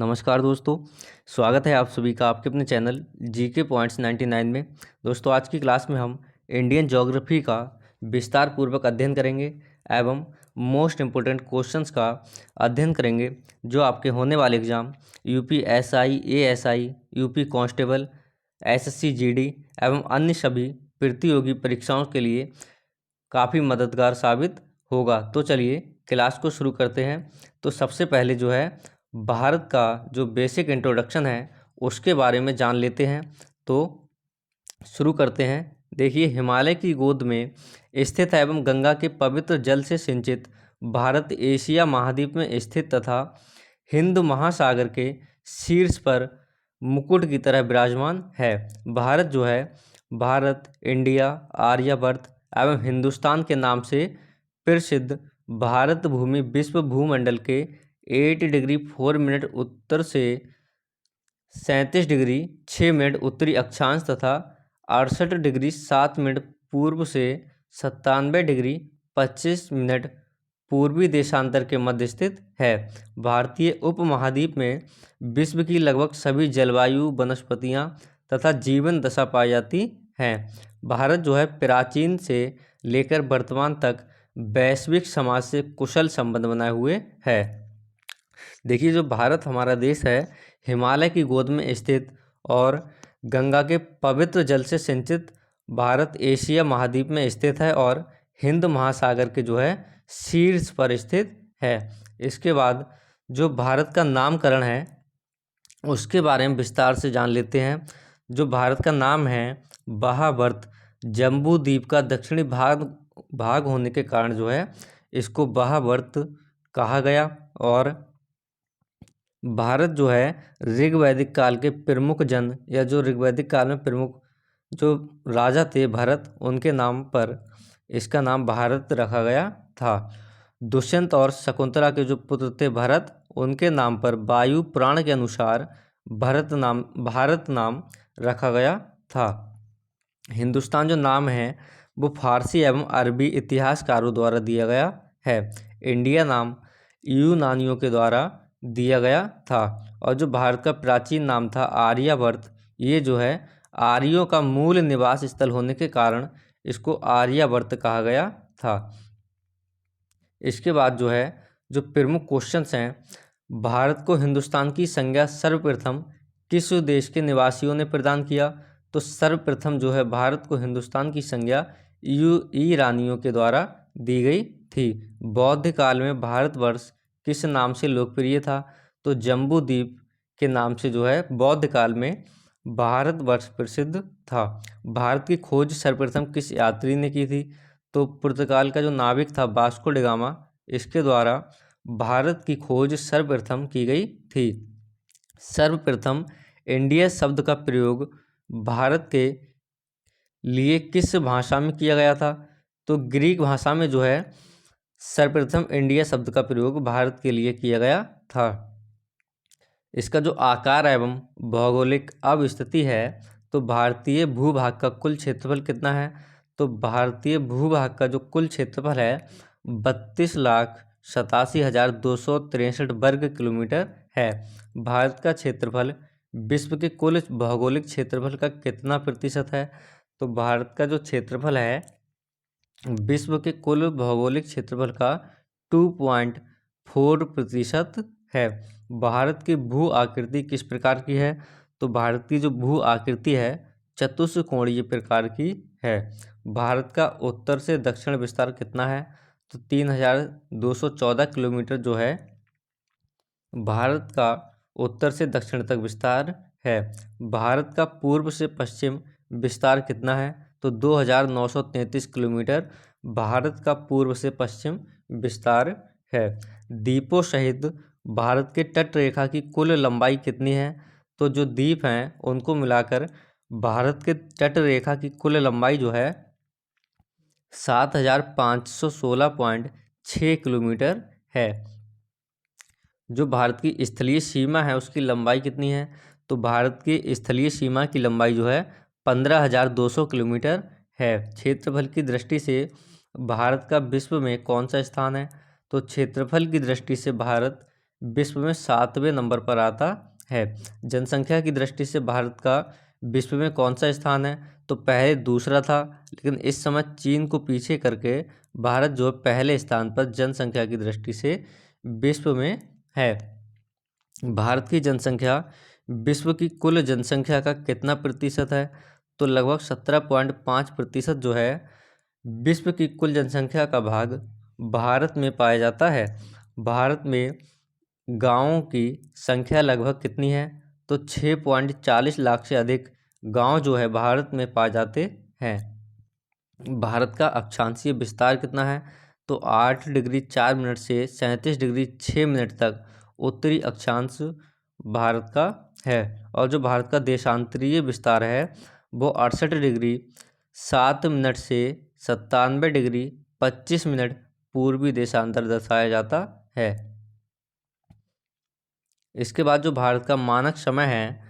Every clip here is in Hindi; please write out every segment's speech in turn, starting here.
नमस्कार दोस्तों, स्वागत है आप सभी का आपके अपने चैनल जीके पॉइंट्स 99 में। दोस्तों, आज की क्लास में हम इंडियन ज्योग्राफी का विस्तार पूर्वक अध्ययन करेंगे एवं मोस्ट इम्पोर्टेंट क्वेश्चंस का अध्ययन करेंगे जो आपके होने वाले exam UP SI, ASI, UP constable, SSC GD एवं अन्य सभी प्रतियोगी परीक्षाओं के लिए काफ़ी मददगार साबित होगा। तो चलिए क्लास को शुरू करते हैं। तो सबसे पहले जो है भारत का जो बेसिक इंट्रोडक्शन है उसके बारे में जान लेते हैं। तो शुरू करते हैं। देखिए, हिमालय की गोद में स्थित है एवं गंगा के पवित्र जल से सिंचित भारत एशिया महाद्वीप में स्थित तथा हिंद महासागर के शीर्ष पर मुकुट की तरह विराजमान है। भारत जो है भारत, इंडिया, आर्यवर्त एवं हिंदुस्तान के नाम से प्रसिद्ध भारत भूमि विश्व भूमंडल के 8 डिग्री 4 मिनट उत्तर से 37 डिग्री 6 मिनट उत्तरी अक्षांश तथा 68 डिग्री 7 मिनट पूर्व से 97 डिग्री 25 मिनट पूर्वी देशांतर के मध्य स्थित है। भारतीय उपमहाद्वीप में विश्व की लगभग सभी जलवायु, वनस्पतियां तथा जीवन दशा पाई जाती हैं। भारत जो है प्राचीन से लेकर वर्तमान तक वैश्विक समाज से कुशल संबंध बनाए हुए है। देखिए, जो भारत हमारा देश है हिमालय की गोद में स्थित और गंगा के पवित्र जल से सिंचित भारत एशिया महाद्वीप में स्थित है और हिंद महासागर के जो है शीर्ष पर स्थित है। इसके बाद जो भारत का नामकरण है उसके बारे में विस्तार से जान लेते हैं। जो भारत का नाम है महाभारत, जम्बू द्वीप का दक्षिणी भाग होने के कारण जो है इसको महाभारत कहा गया। और भारत जो है ऋग्वैदिक काल के प्रमुख जन या जो ऋग्वैदिक काल में प्रमुख जो राजा थे भरत, उनके नाम पर इसका नाम भारत रखा गया था। दुष्यंत और शकुंतला के जो पुत्र थे भरत, उनके नाम पर वायु पुराण के अनुसार भारत नाम रखा गया था। हिंदुस्तान जो नाम है वो फारसी एवं अरबी इतिहासकारों द्वारा दिया गया है। इंडिया नाम यूनानियों के द्वारा दिया गया था। और जो भारत का प्राचीन नाम था आर्यवर्त, ये जो है आर्यों का मूल निवास स्थल होने के कारण इसको आर्यवर्त कहा गया था। इसके बाद जो है जो प्रमुख क्वेश्चंस हैं, भारत को हिंदुस्तान की संज्ञा सर्वप्रथम किस देश के निवासियों ने प्रदान किया? तो सर्वप्रथम जो है भारत को हिंदुस्तान की संज्ञा ईरानियों के द्वारा दी गई थी। बौद्ध काल में भारतवर्ष किस नाम से लोकप्रिय था? तो जम्बू द्वीप के नाम से जो है बौद्ध काल में भारतवर्ष प्रसिद्ध था। भारत की खोज सर्वप्रथम किस यात्री ने की थी? तो पुर्तगाल का जो नाविक था वास्को डी गामा, इसके द्वारा भारत की खोज सर्वप्रथम की गई थी। सर्वप्रथम इंडिया शब्द का प्रयोग भारत के लिए किस भाषा में किया गया था? तो ग्रीक भाषा में जो है सर्वप्रथम इंडिया शब्द का प्रयोग भारत के लिए किया गया था। इसका जो आकार एवं भौगोलिक अवस्थिति है, तो भारतीय भूभाग का कुल क्षेत्रफल कितना है? तो भारतीय भूभाग का जो कुल क्षेत्रफल है 32,87,263 वर्ग किलोमीटर है। भारत का क्षेत्रफल विश्व के कुल भौगोलिक क्षेत्रफल का कितना प्रतिशत है? तो भारत का जो क्षेत्रफल है विश्व के कुल भौगोलिक क्षेत्रफल का 2.4% है। भारत की भू आकृति किस प्रकार की है? तो भारत की जो भू आकृति है चतुष्कोणीय प्रकार की है। भारत का उत्तर से दक्षिण विस्तार कितना है? तो 3,214 किलोमीटर जो है भारत का उत्तर से दक्षिण तक विस्तार है। भारत का पूर्व से पश्चिम विस्तार कितना है? तो 2,933 किलोमीटर भारत का पूर्व से पश्चिम विस्तार है। द्वीपों सहित भारत के तट रेखा की कुल लंबाई कितनी है? तो जो द्वीप हैं उनको मिलाकर भारत के तट रेखा की कुल लंबाई जो है 7,516.6 किलोमीटर है। जो भारत की स्थलीय सीमा है उसकी लंबाई कितनी है? तो भारत की स्थलीय सीमा की लंबाई जो है 15,200 किलोमीटर है। क्षेत्रफल की दृष्टि से भारत का विश्व में कौन सा स्थान है? तो क्षेत्रफल की दृष्टि से भारत विश्व में 7वें नंबर पर आता है। जनसंख्या की दृष्टि से भारत का विश्व में कौन सा स्थान है? तो पहले दूसरा था, लेकिन इस समय चीन को पीछे करके भारत जो है पहले स्थान पर जनसंख्या की दृष्टि से विश्व में है। भारत की जनसंख्या विश्व की कुल जनसंख्या का कितना प्रतिशत है? तो लगभग 17.5% जो है विश्व की कुल जनसंख्या का भाग भारत में पाया जाता है। भारत में गांवों की संख्या लगभग कितनी है? तो 6.40 लाख से अधिक गांव जो है भारत में पाए जाते हैं। भारत का अक्षांशीय विस्तार कितना है? तो 8 डिग्री 4 मिनट से 37 डिग्री 6 मिनट तक उत्तरी अक्षांश भारत का है। और जो भारत का देशांतरीय विस्तार है वो 68 डिग्री 7 मिनट से 97 डिग्री 25 मिनट पूर्वी देशांतर दर्शाया जाता है। इसके बाद जो भारत का मानक समय है,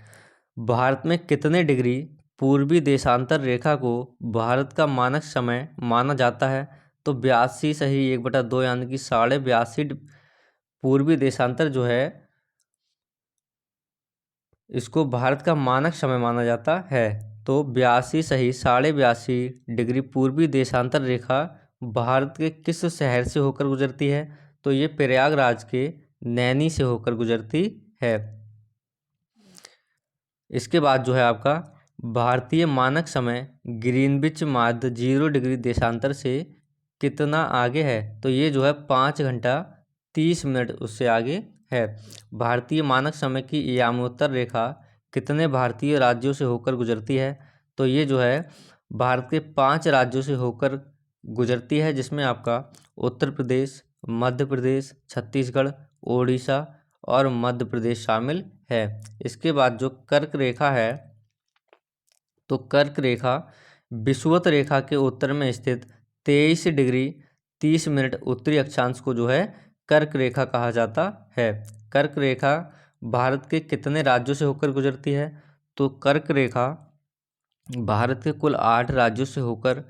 भारत में कितने डिग्री पूर्वी देशांतर रेखा को भारत का मानक समय माना जाता है? तो 82/1/2 यानी कि 82.5 पूर्वी देशांतर जो है इसको भारत का मानक समय माना जाता है। तो 82 डिग्री पूर्वी देशांतर रेखा भारत के किस शहर से होकर गुजरती है? तो ये प्रयागराज के नैनी से होकर गुजरती है। इसके बाद जो है आपका भारतीय मानक समय ग्रीनविच माध्य 0 डिग्री देशांतर से कितना आगे है? तो ये जो है 5 घंटा 30 मिनट उससे आगे है। भारतीय मानक समय की यामोत्तर रेखा कितने भारतीय राज्यों से होकर गुजरती है? तो ये जो है भारत के 5 राज्यों से होकर गुजरती है, जिसमें आपका उत्तर प्रदेश, मध्य प्रदेश, छत्तीसगढ़, ओडिशा और मध्य प्रदेश शामिल है। इसके बाद जो कर्क रेखा है, तो कर्क रेखा विषुवत रेखा के उत्तर में स्थित 23 डिग्री 30 मिनट उत्तरी अक्षांश को जो है कर्क रेखा कहा जाता है। कर्क रेखा भारत के कितने राज्यों से होकर गुजरती है? तो कर्क रेखा भारत के कुल 8 राज्यों से होकर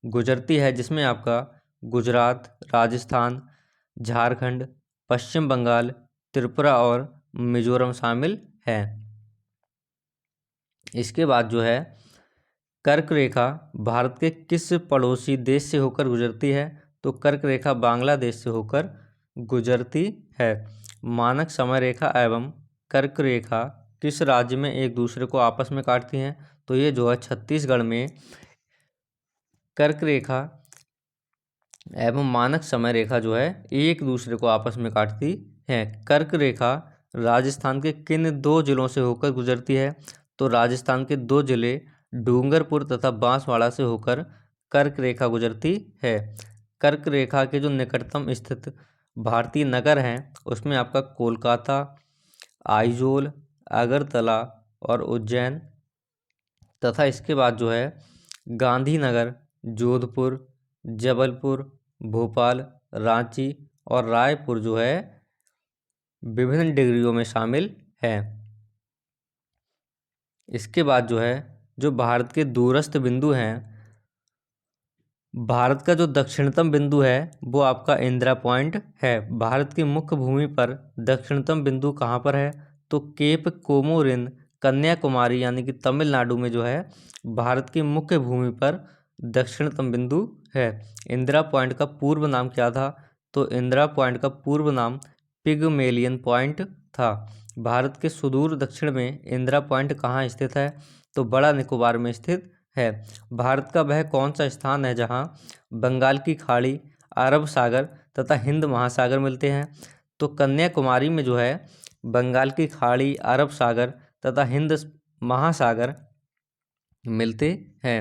गुजरती है, जिसमें आपका गुजरात, राजस्थान, झारखंड, पश्चिम बंगाल, त्रिपुरा और मिजोरम शामिल हैं। इसके बाद जो है कर्क रेखा भारत के किस पड़ोसी देश से होकर गुजरती है? तो कर्क रेखा बांग्लादेश से होकर गुजरती है। मानक समय रेखा एवं कर्क रेखा किस राज्य में एक दूसरे को आपस में काटती हैं? तो ये जो है छत्तीसगढ़ में कर्क रेखा एवं मानक समय रेखा जो है एक दूसरे को आपस में काटती हैं। कर्क रेखा राजस्थान के किन 2 जिलों से होकर गुजरती है? तो राजस्थान के 2 जिले डूंगरपुर तथा बांसवाड़ा से होकर कर्क रेखा गुजरती है। कर्क रेखा के जो निकटतम स्थित भारतीय नगर हैं उसमें आपका कोलकाता, आइजोल, अगरतला और उज्जैन तथा इसके बाद जो है गांधीनगर, जोधपुर, जबलपुर, भोपाल, रांची और रायपुर जो है विभिन्न डिग्रियों में शामिल है। इसके बाद जो है जो भारत के दूरस्थ बिंदु हैं, भारत का जो दक्षिणतम बिंदु है वो आपका इंदिरा पॉइंट है। भारत की मुख्य भूमि पर दक्षिणतम बिंदु कहाँ पर है? तो केप कोमोरिन, कन्याकुमारी यानी कि तमिलनाडु में जो है भारत की मुख्य भूमि पर दक्षिणतम बिंदु है। इंदिरा पॉइंट का पूर्व नाम क्या था? तो इंदिरा पॉइंट का पूर्व नाम पिगमेलियन पॉइंट था। भारत के सुदूर दक्षिण में इंदिरा पॉइंट कहाँ स्थित है? तो बड़ा निकोबार में स्थित है। भारत का वह कौन सा स्थान है जहां बंगाल की खाड़ी, अरब सागर तथा हिंद महासागर मिलते हैं? तो कन्याकुमारी में जो है बंगाल की खाड़ी, अरब सागर तथा हिंद महासागर मिलते हैं।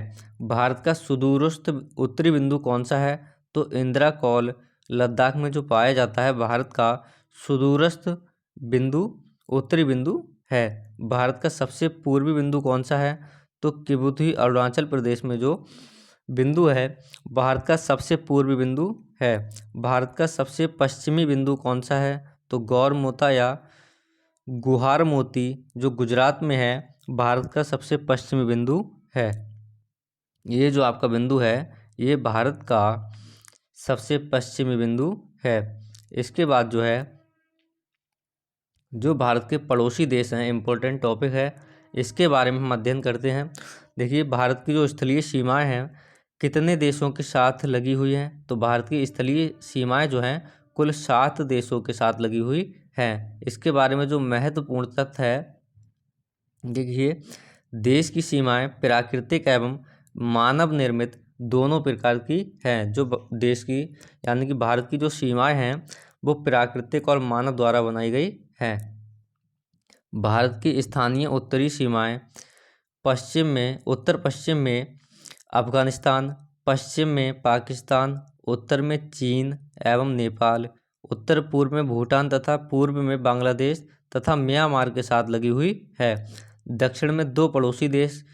भारत का सुदूरस्थ उत्तरी बिंदु कौन सा है? तो इंदिरा कौल लद्दाख में जो पाया जाता है भारत का सुदूरस्थ बिंदु उत्तरी बिंदु है। भारत का सबसे पूर्वी बिंदु कौन सा है? तो किबुथी अरुणाचल प्रदेश में जो बिंदु है भारत का सबसे पूर्वी बिंदु है। भारत का सबसे पश्चिमी बिंदु कौन सा है? तो गौरमोता या गुहार मोती जो गुजरात में है भारत का सबसे पश्चिमी बिंदु है। ये जो आपका बिंदु है ये भारत का सबसे पश्चिमी बिंदु है। इसके बाद जो है जो भारत के पड़ोसी देश हैं, इम्पोर्टेंट टॉपिक है, इसके बारे में हम अध्ययन करते हैं। देखिए, भारत की जो स्थलीय सीमाएं हैं कितने देशों के साथ लगी हुई हैं, तो भारत की स्थलीय सीमाएं जो हैं कुल 7 देशों के साथ लगी हुई हैं। इसके बारे में जो महत्वपूर्ण तथ्य है, देखिए, देश की सीमाएं प्राकृतिक एवं मानव निर्मित दोनों प्रकार की हैं। जो देश की यानी कि भारत की जो सीमाएं हैं वो प्राकृतिक और मानव द्वारा बनाई गई हैं। भारत की स्थानीय उत्तरी सीमाएं पश्चिम में, उत्तर पश्चिम में अफगानिस्तान, पश्चिम में पाकिस्तान, उत्तर में चीन एवं नेपाल, उत्तर पूर्व में भूटान तथा पूर्व में बांग्लादेश तथा म्यांमार के साथ लगी हुई है। दक्षिण में 2 पड़ोसी देश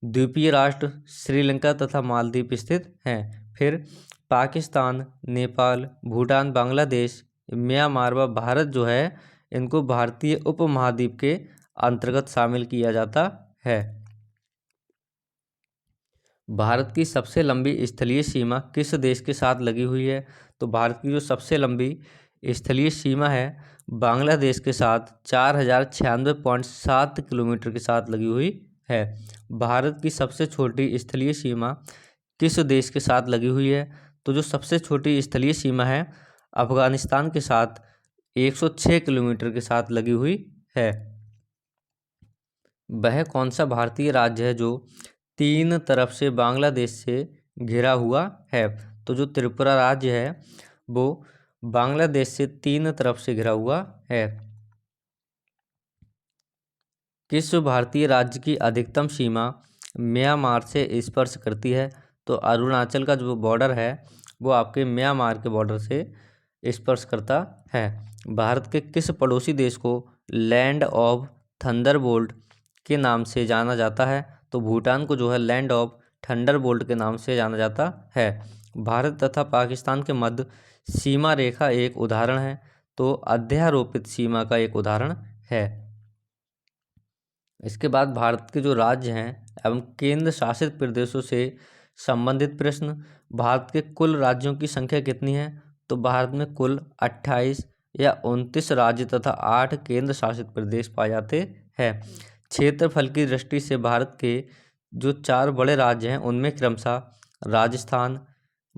द्वीपीय राष्ट्र श्रीलंका तथा मालदीव स्थित हैं। फिर पाकिस्तान, नेपाल, भूटान, बांग्लादेश, म्यांमार व भारत जो है इनको भारतीय उपमहाद्वीप के अंतर्गत शामिल किया जाता है। भारत की सबसे लंबी स्थलीय सीमा किस देश के साथ लगी हुई है, तो भारत की जो सबसे लंबी स्थलीय सीमा है बांग्लादेश के साथ 4096.7 किलोमीटर के साथ लगी हुई है। भारत की सबसे छोटी स्थलीय सीमा किस देश के साथ लगी हुई है, तो जो सबसे छोटी स्थलीय सीमा है अफगानिस्तान के साथ 106 किलोमीटर के साथ लगी हुई है। वह कौन सा भारतीय राज्य है जो 3 तरफ से बांग्लादेश से घिरा हुआ है, तो जो त्रिपुरा राज्य है वो बांग्लादेश से 3 तरफ से घिरा हुआ है। किस भारतीय राज्य की अधिकतम सीमा म्यांमार से स्पर्श करती है, तो अरुणाचल का जो बॉर्डर है वो आपके म्यांमार के बॉर्डर से स्पर्श करता है। भारत के किस पड़ोसी देश को लैंड ऑफ थंडरबोल्ट के नाम से जाना जाता है, तो भूटान को जो है लैंड ऑफ थंडरबोल्ट के नाम से जाना जाता है। भारत तथा पाकिस्तान के मध्य सीमा रेखा एक उदाहरण है, तो अध्यारोपित सीमा का एक उदाहरण है। इसके बाद भारत के जो राज्य हैं एवं केंद्र शासित प्रदेशों से संबंधित प्रश्न। भारत के कुल राज्यों की संख्या कितनी है, तो भारत में कुल 28 या 29 राज्य तथा 8 केंद्र शासित प्रदेश पाए जाते हैं। क्षेत्रफल की दृष्टि से भारत के जो 4 बड़े राज्य हैं उनमें क्रमशः राजस्थान,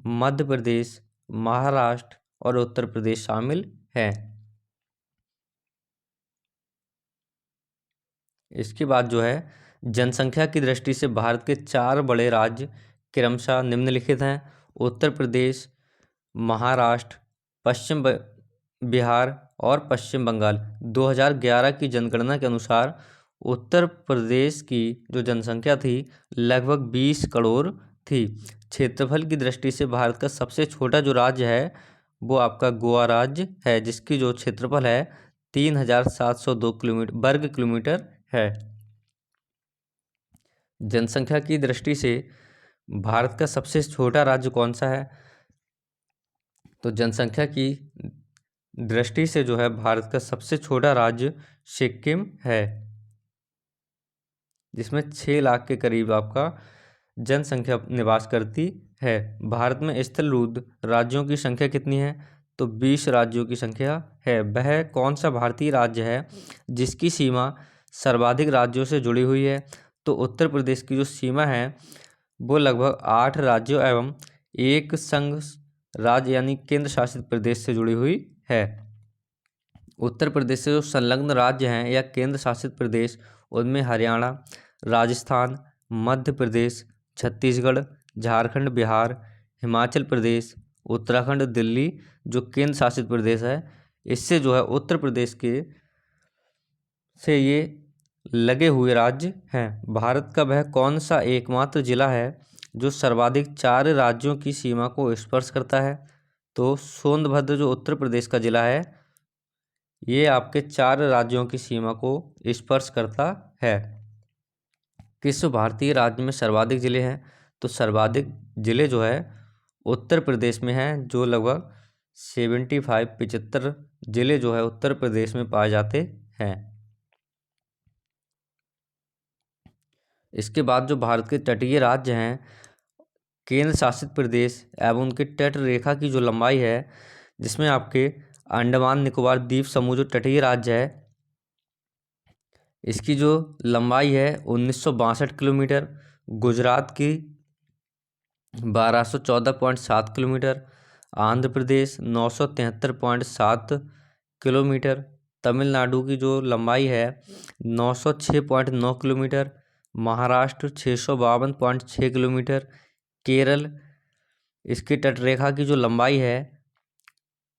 मध्य प्रदेश, महाराष्ट्र और उत्तर प्रदेश शामिल हैं। इसके बाद जो है जनसंख्या की दृष्टि से भारत के 4 बड़े राज्य क्रमशः निम्नलिखित हैं। उत्तर प्रदेश, महाराष्ट्र, पश्चिम बिहार और पश्चिम बंगाल। 2011 की जनगणना के अनुसार उत्तर प्रदेश की जो जनसंख्या थी लगभग 20 करोड़ थी। क्षेत्रफल की दृष्टि से भारत का सबसे छोटा जो राज्य है वो आपका गोवा राज्य है, जिसकी जो क्षेत्रफल है 3702 वर्ग किलोमीटर है। जनसंख्या की दृष्टि से भारत का सबसे छोटा राज्य कौन सा है, तो जनसंख्या की दृष्टि से जो है भारत का सबसे छोटा राज्य सिक्किम है, जिसमें 6 लाख के करीब आपका जनसंख्या निवास करती है। भारत में स्थलरूद्ध राज्यों की संख्या कितनी है, तो 20 राज्यों की संख्या है। वह कौन सा भारतीय राज्य है जिसकी सीमा सर्वाधिक राज्यों से जुड़ी हुई है, तो उत्तर प्रदेश की जो सीमा है वो लगभग 8 राज्यों एवं एक संघ राज्य यानी केंद्र शासित प्रदेश से जुड़ी हुई है। उत्तर प्रदेश से जो संलग्न राज्य हैं या केंद्र शासित प्रदेश उनमें हरियाणा, राजस्थान, मध्य प्रदेश, छत्तीसगढ़, झारखंड, बिहार, हिमाचल प्रदेश, उत्तराखंड, दिल्ली जो केंद्र शासित प्रदेश है, इससे जो है उत्तर प्रदेश के से ये लगे हुए राज्य हैं। भारत का वह कौन सा एकमात्र जिला है जो सर्वाधिक 4 राज्यों की सीमा को स्पर्श करता है, तो सोनभद्र जो उत्तर प्रदेश का जिला है ये आपके 4 राज्यों की सीमा को स्पर्श करता है। किस भारतीय राज्य में सर्वाधिक जिले हैं, तो सर्वाधिक जिले जो है उत्तर प्रदेश में हैं, जो लगभग 75 जिले जो है उत्तर प्रदेश में पाए जाते हैं। इसके बाद जो भारत के तटीय राज्य हैं, केंद्र शासित प्रदेश एवं उनके तट रेखा की जो लंबाई है, जिसमें आपके अंडमान निकोबार द्वीप समूह जो तटीय राज्य है इसकी जो लंबाई है 1962 किलोमीटर। गुजरात की 1214.7 किलोमीटर। आंध्र प्रदेश 973.7 किलोमीटर। तमिलनाडु की जो लंबाई है 906.9 किलोमीटर। महाराष्ट्र 652.6 किलोमीटर। केरल, इसकी तटरेखा की जो लंबाई है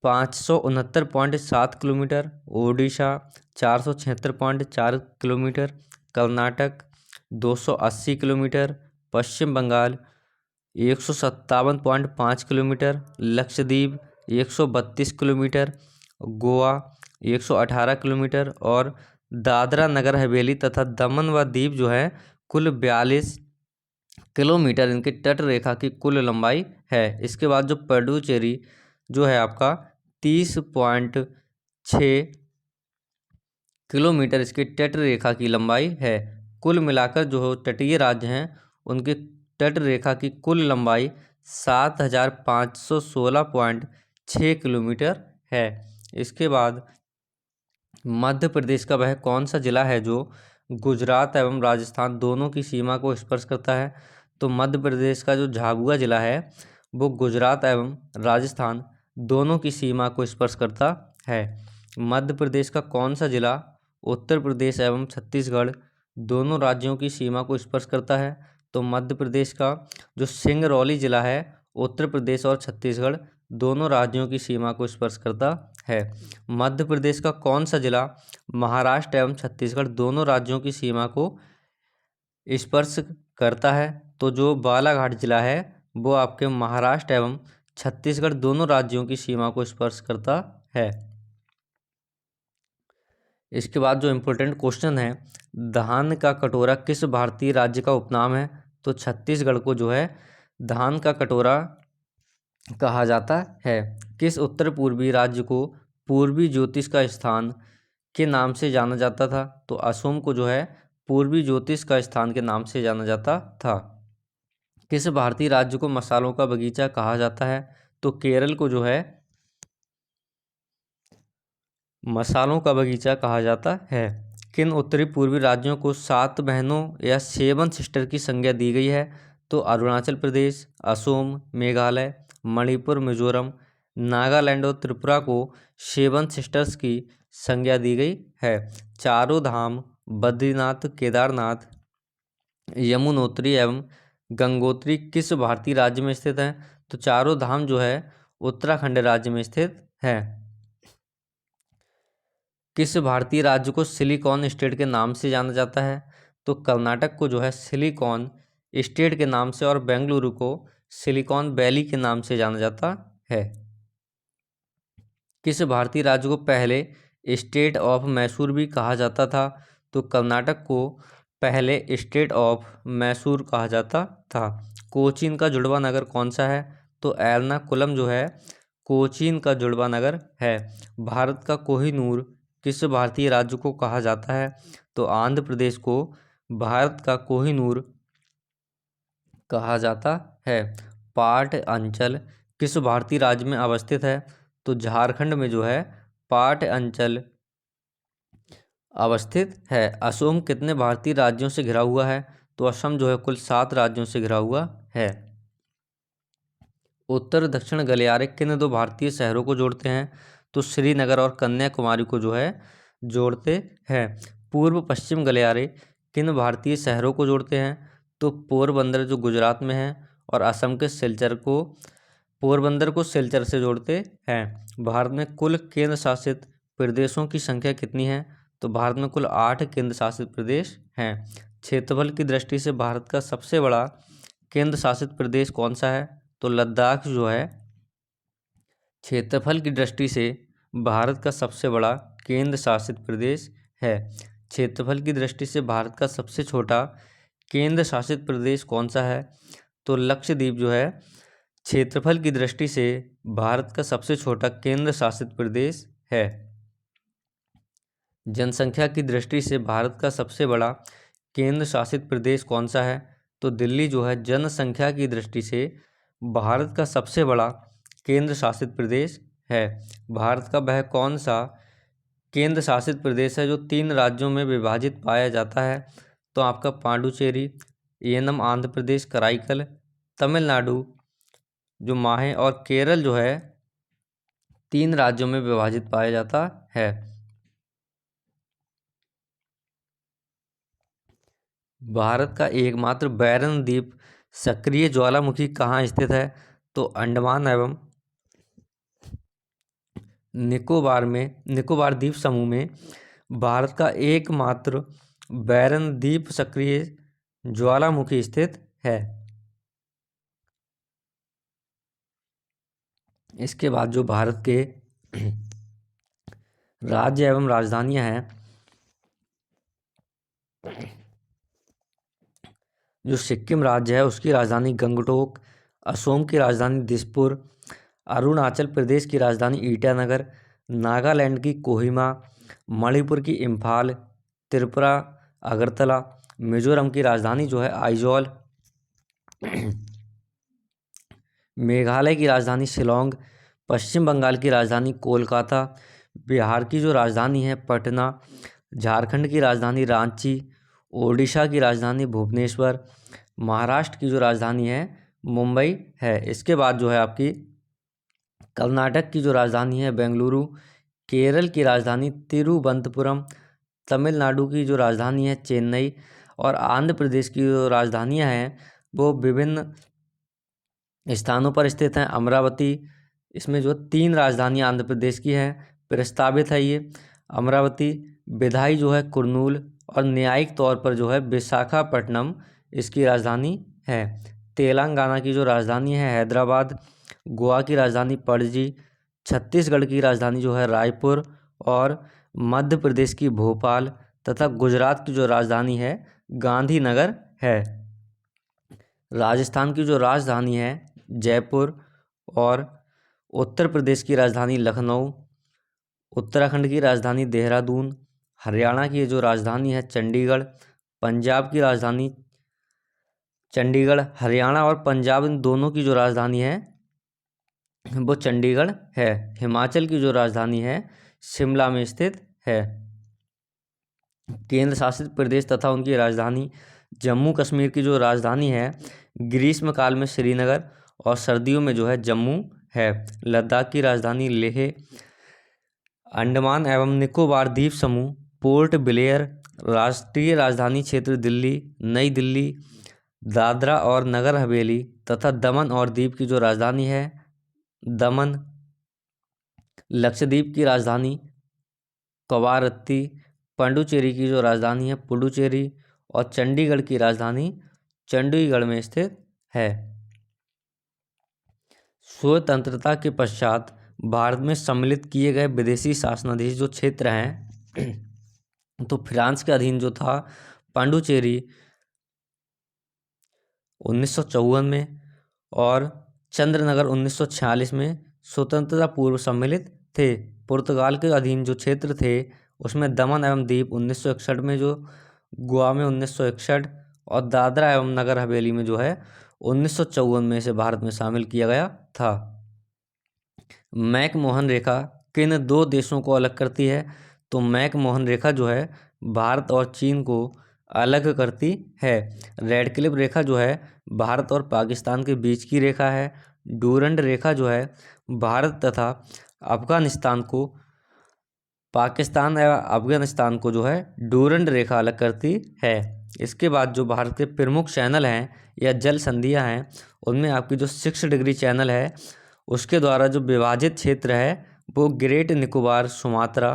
569.7 kilometre. Odisha 476.4 kilometre. Karnataka 280 kilometre. Paschim Bangal 157.5 kilometre. Lakshadweep 132 kilometre. Goa 118 kilometre. और दादरा नगर हवेली तथा दमन व दीव जो है कुल 42 किलोमीटर इनकी तट रेखा की कुल लंबाई है। इसके बाद जो पुडुचेरी जो है आपका 30.6 किलोमीटर इसकी तट रेखा की लंबाई है। कुल मिलाकर जो तटीय राज्य हैं उनकी तट रेखा की कुल लंबाई 7516.6 किलोमीटर है। इसके बाद मध्य प्रदेश का वह कौन सा जिला है जो गुजरात एवं राजस्थान दोनों की सीमा को स्पर्श करता है? तो मध्य प्रदेश का जो झाबुआ जिला है वो गुजरात एवं राजस्थान दोनों की सीमा को स्पर्श करता है। मध्य प्रदेश का कौन सा जिला उत्तर प्रदेश एवं छत्तीसगढ़ दोनों राज्यों की सीमा को स्पर्श करता है? तो मध्य प्रदेश का जो सिंगरौली जिला है उत्तर प्रदेश और छत्तीसगढ़ दोनों राज्यों की सीमा को स्पर्श करता है। मध्य प्रदेश का कौन सा जिला महाराष्ट्र एवं छत्तीसगढ़ दोनों राज्यों की सीमा को स्पर्श करता है? तो जो बालाघाट जिला है वो आपके महाराष्ट्र एवं छत्तीसगढ़ दोनों राज्यों की सीमा को स्पर्श करता है। इसके बाद जो इम्पोर्टेंट क्वेश्चन है, धान का कटोरा किस भारतीय राज्य का उपनाम है? तो छत्तीसगढ़ को जो है धान का कटोरा कहा जाता है। किस उत्तर पूर्वी राज्य को पूर्वी ज्योतिष का स्थान के नाम से जाना जाता था? तो असम को जो है पूर्वी ज्योतिष का स्थान के नाम से जाना जाता था। किस भारतीय राज्य को मसालों का बगीचा कहा जाता है? तो केरल को जो है मसालों का बगीचा कहा जाता है। किन उत्तरी पूर्वी राज्यों को 7 बहनों या 7 सिस्टर की संज्ञा दी गई है? तो अरुणाचल प्रदेश, असम, मेघालय, मणिपुर, मिजोरम, नागालैंड और त्रिपुरा को 7 सिस्टर्स की संज्ञा दी गई है। चारों धाम बद्रीनाथ, केदारनाथ, यमुनोत्री एवं गंगोत्री किस भारतीय राज्य में स्थित हैं? तो चारों धाम जो है उत्तराखंड राज्य में स्थित है। किस भारतीय राज्य को सिलिकॉन स्टेट के नाम से जाना जाता है? तो कर्नाटक को जो है सिलिकॉन स्टेट के नाम से और बेंगलुरु को सिलिकॉन वैली के नाम से जाना जाता है। किस भारतीय राज्य को पहले स्टेट ऑफ मैसूर भी कहा जाता था? तो कर्नाटक को पहले स्टेट ऑफ मैसूर कहा जाता था। कोचीन का जुड़वा नगर कौन सा है? तो एर्नाकुलम जो है कोचीन का जुड़वा नगर है। भारत का कोहिनूर किस भारतीय राज्य को कहा जाता है? तो आंध्र प्रदेश को भारत का कोहिनूर कहा जाता है। पाट अंचल किस भारतीय राज्य में अवस्थित है? तो झारखंड में जो है पाट अंचल अवस्थित है। असम कितने भारतीय राज्यों से घिरा हुआ है? तो असम जो है कुल 7 राज्यों से घिरा हुआ है। उत्तर दक्षिण गलियारे किन 2 भारतीय शहरों को जोड़ते हैं? तो श्रीनगर और कन्याकुमारी को जो है जोड़ते हैं। पूर्व पश्चिम गलियारे किन भारतीय शहरों को जोड़ते हैं? तो पोरबंदर जो गुजरात में है और असम के सिलचर को पोरबंदर को सिलचर से जोड़ते हैं। भारत में कुल केंद्र शासित प्रदेशों की संख्या कितनी है? तो भारत में कुल 8 केंद्र शासित प्रदेश हैं। क्षेत्रफल की दृष्टि से भारत का सबसे बड़ा केंद्र शासित प्रदेश कौन सा है? तो लद्दाख जो है क्षेत्रफल की दृष्टि से भारत का सबसे बड़ा केंद्र शासित प्रदेश है। क्षेत्रफल की दृष्टि से भारत का सबसे छोटा केंद्र शासित प्रदेश कौन सा है? तो लक्षद्वीप जो है क्षेत्रफल की दृष्टि से भारत का सबसे छोटा केंद्र शासित प्रदेश है। जनसंख्या की दृष्टि से भारत का सबसे बड़ा केंद्र शासित प्रदेश कौन सा है? तो दिल्ली जो है जनसंख्या की दृष्टि से भारत का सबसे बड़ा केंद्र शासित प्रदेश है। भारत का वह कौन सा केंद्र शासित प्रदेश है जो 3 राज्यों में विभाजित पाया जाता है, तो आपका पांडुचेरी, एनम आंध्र प्रदेश, कराईकल तमिलनाडु जो माहे, और केरल जो है 3 राज्यों में विभाजित पाया जाता है। भारत का एकमात्र बैरन द्वीप सक्रिय ज्वालामुखी कहाँ स्थित है? तो अंडमान एवं निकोबार द्वीप समूह में भारत का एकमात्र बैरन द्वीप सक्रिय ज्वालामुखी स्थित है। इसके बाद जो भारत के राज्य एवं राजधानियां हैं, जो सिक्किम राज्य है उसकी राजधानी गंगटोक, असम की राजधानी दिसपुर, अरुणाचल प्रदेश की राजधानी ईटानगर, नागालैंड की कोहिमा, मणिपुर की इम्फाल, त्रिपुरा अगरतला, मिजोरम की राजधानी जो है आइजॉल, मेघालय की राजधानी शिलोंग, पश्चिम बंगाल की राजधानी कोलकाता, बिहार की जो राजधानी है पटना, झारखंड की राजधानी रांची, ओडिशा की राजधानी भुवनेश्वर, महाराष्ट्र की जो राजधानी है मुंबई है। इसके बाद जो है आपकी कर्नाटक की जो राजधानी है बेंगलुरु, केरल की राजधानी तिरुवनंतपुरम, तमिलनाडु की जो राजधानी है चेन्नई, और आंध्र प्रदेश की जो राजधानियां हैं वो विभिन्न स्थानों पर स्थित हैं। अमरावती, इसमें जो 3 राजधानियां आंध्र प्रदेश की हैं प्रस्तावित है ये। अमरावती, विधायी जो है कुर्नूल, और न्यायिक तौर पर जो है विशाखापट्टनम इसकी राजधानी है। तेलंगाना की जो राजधानी है हैदराबाद, गोवा की राजधानी पणजी, छत्तीसगढ़ की राजधानी जो है रायपुर, और मध्य प्रदेश की भोपाल, तथा गुजरात की जो राजधानी है गांधीनगर है। राजस्थान की जो राजधानी है जयपुर, और उत्तर प्रदेश की राजधानी लखनऊ, उत्तराखंड की राजधानी देहरादून, हरियाणा की जो राजधानी है चंडीगढ़, पंजाब की राजधानी चंडीगढ़, हरियाणा और पंजाब इन दोनों की जो राजधानी है वो चंडीगढ़ है। हिमाचल की जो राजधानी है शिमला में स्थित है। केंद्र शासित प्रदेश तथा उनकी राजधानी जम्मू कश्मीर की जो राजधानी है ग्रीष्म काल में श्रीनगर, और सर्दियों में जो है जम्मू है। लद्दाख की राजधानी लेह, अंडमान एवं निकोबार द्वीप समूह पोर्ट ब्लेयर, राष्ट्रीय राजधानी क्षेत्र दिल्ली, नई दिल्ली, दादरा और नगर हवेली तथा दमन और दीव की जो राजधानी है दमन, लक्षद्वीप की राजधानी कवारत्ती, पांडुचेरी की जो राजधानी है पुडुचेरी, और चंडीगढ़ की राजधानी चंडीगढ़ में स्थित है। स्वतंत्रता के पश्चात भारत में सम्मिलित किए गए विदेशी शासनाधीश जो क्षेत्र हैं तो फ्रांस के अधीन जो था पांडुचेरी 1954 में, और चंद्रनगर 1946 में स्वतंत्रता पूर्व सम्मिलित थे। पुर्तगाल के अधीन जो क्षेत्र थे उसमें दमन एवं दीव 1961 में, जो गोवा में 1961, और दादरा एवं नगर हवेली में जो है 1954 में इसे भारत में शामिल किया गया था। मैकमोहन रेखा किन 2 देशों को अलग करती है? तो मैकमोहन रेखा जो है भारत और चीन को अलग करती है। रेड क्लिफ रेखा जो है भारत और पाकिस्तान के बीच की रेखा है। डूरंड रेखा जो है भारत तथा अफगानिस्तान को, पाकिस्तान एवं अफगानिस्तान को जो है डूरंड रेखा अलग करती है। इसके बाद जो भारत के प्रमुख चैनल हैं या जल संधियां हैं उनमें आपकी जो 6 डिग्री चैनल है उसके द्वारा जो विभाजित क्षेत्र है वो ग्रेट निकोबार सुमात्रा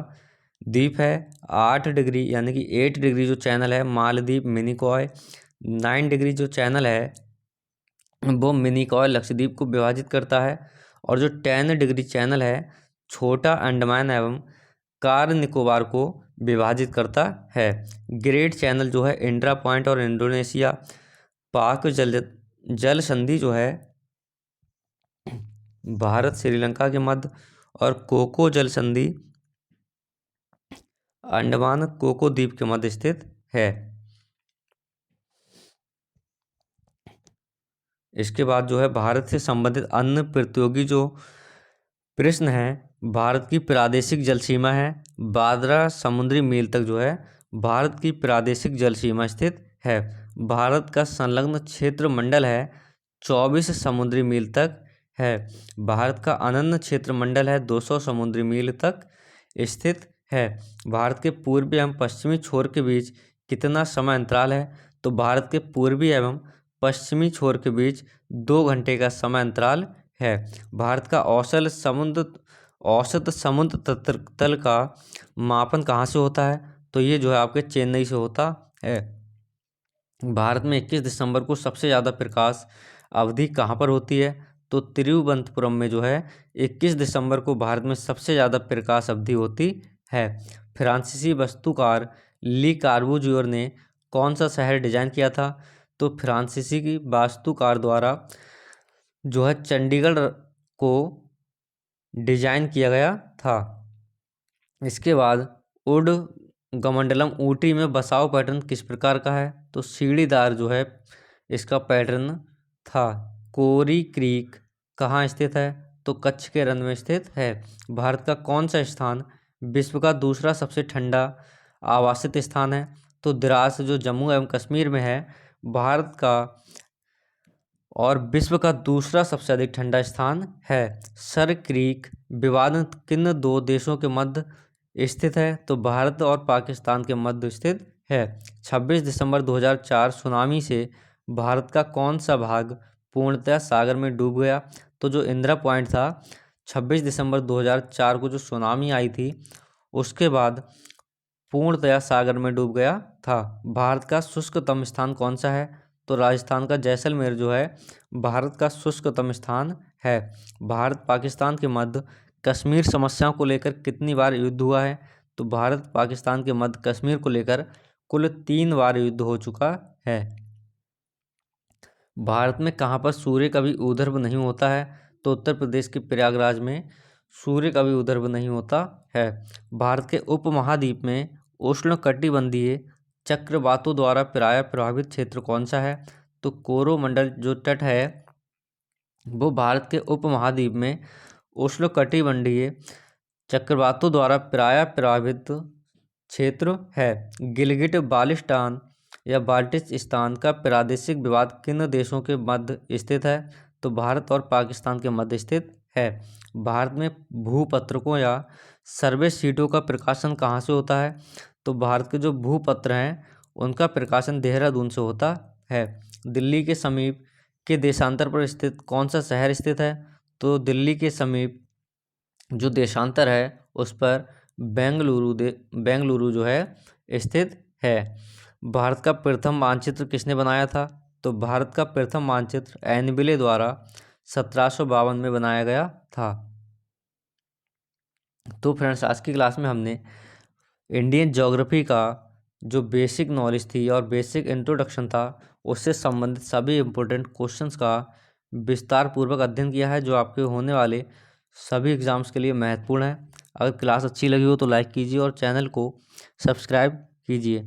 द्वीप है। 8 डिग्री यानी कि 8 डिग्री जो चैनल है मालदीव मिनिकॉय। 9 डिग्री जो चैनल है वो मिनिकॉय लक्षद्वीप को विभाजित करता है। और जो 10 डिग्री चैनल है छोटा अंडमान एवं कार निकोबार को विभाजित करता है। ग्रेट चैनल जो है इंड्रा पॉइंट और इंडोनेशिया, पाक जल संधि जो है भारत श्रीलंका के मध्य, और कोको जल संधि अंडमान कोको द्वीप के मध्य स्थित है। इसके बाद जो है भारत से संबंधित अन्य प्रतियोगी जो प्रश्न हैं भारत की प्रादेशिक जल सीमा है 12 समुद्री मील तक जो है भारत की प्रादेशिक जल सीमा स्थित है। भारत का संलग्न क्षेत्र मंडल है 24 समुद्री मील तक है। भारत का अनन्य क्षेत्र मंडल है 200 समुद्री मील तक स्थित है। भारत के पूर्वी एवं पश्चिमी छोर के बीच कितना समय अंतराल है? तो भारत के पूर्वी एवं पश्चिमी छोर के बीच 2 घंटे का समय अंतराल है। भारत का औसत समुद्र तल का मापन कहाँ से होता है? तो ये जो है आपके चेन्नई से होता है। भारत में 21 दिसंबर को सबसे ज़्यादा प्रकाश अवधि कहाँ पर होती है? तो तिरुवनंतपुरम में जो है 21 दिसंबर को भारत में सबसे ज़्यादा प्रकाश अवधि होती है। फ्रांसीसी वास्तुकार ली कार्बूजियर ने कौन सा शहर डिजाइन किया था? तो फ्रांसीसी की वास्तुकार द्वारा जो है चंडीगढ़ को डिजाइन किया गया था। इसके बाद उडगमंडलम ऊटी में बसाव पैटर्न किस प्रकार का है? तो सीढ़ीदार जो है इसका पैटर्न था। कोरी क्रीक कहाँ स्थित है? तो कच्छ के रण में स्थित है। भारत का कौन सा स्थान विश्व का दूसरा सबसे ठंडा आवासित स्थान है? तो द्रास जो जम्मू एवं कश्मीर में है भारत का और विश्व का दूसरा सबसे अधिक ठंडा स्थान है। सर क्रीक विवाद किन 2 देशों के मध्य स्थित है? तो भारत और पाकिस्तान के मध्य स्थित है। 26 दिसंबर 2004 सुनामी से भारत का कौन सा भाग पूर्णतः सागर में डूब गया? तो जो इंदिरा पॉइंट था 26 दिसंबर 2004 को जो सुनामी आई थी उसके बाद पूर्णतया सागर में डूब गया था। भारत का शुष्कतम स्थान कौन सा है? तो राजस्थान का जैसलमेर जो है भारत का शुष्कतम स्थान है। भारत पाकिस्तान के मध्य कश्मीर समस्याओं को लेकर कितनी बार युद्ध हुआ है? तो भारत पाकिस्तान के मध्य कश्मीर को लेकर कुल 3 बार युद्ध हो चुका है। भारत में कहाँ पर सूर्य कभी उर्ध्व नहीं होता है? तो उत्तर प्रदेश के प्रयागराज में सूर्य कभी उर्ध्व नहीं होता है। भारत के उपमहाद्वीप में उष्णकटिबंधीय चक्रवातों द्वारा प्रायः प्रभावित क्षेत्र कौन सा है? तो कोरोमंडल जो तट है वो भारत के उपमहाद्वीप में उष्णकटिबंधीय चक्रवातों द्वारा प्रायः प्रभावित क्षेत्र है। गिलगिट बाल्टिस्तान या बाल्टिस्तान का प्रादेशिक विवाद किन देशों के मध्य स्थित है? तो भारत और पाकिस्तान के मध्य स्थित है। भारत में भूपत्रकों या सर्वे शीटों का प्रकाशन कहाँ से होता है? तो भारत के जो भूपत्र हैं उनका प्रकाशन देहरादून से होता है। दिल्ली के समीप के देशांतर पर स्थित कौन सा शहर स्थित है? तो दिल्ली के समीप जो देशांतर है उस पर बेंगलुरु जो है स्थित है। भारत का प्रथम मानचित्र किसने बनाया था? तो भारत का प्रथम मानचित्र एनबिले द्वारा 1752 में बनाया गया था। तो फ्रेंड्स आज की क्लास में हमने इंडियन ज्योग्राफी का जो बेसिक नॉलेज थी और बेसिक इंट्रोडक्शन था उससे संबंधित सभी इम्पोर्टेंट क्वेश्चंस का विस्तार पूर्वक अध्ययन किया है जो आपके होने वाले सभी एग्जाम्स के लिए महत्वपूर्ण है। अगर क्लास अच्छी लगी हो तो लाइक कीजिए और चैनल को सब्सक्राइब कीजिए।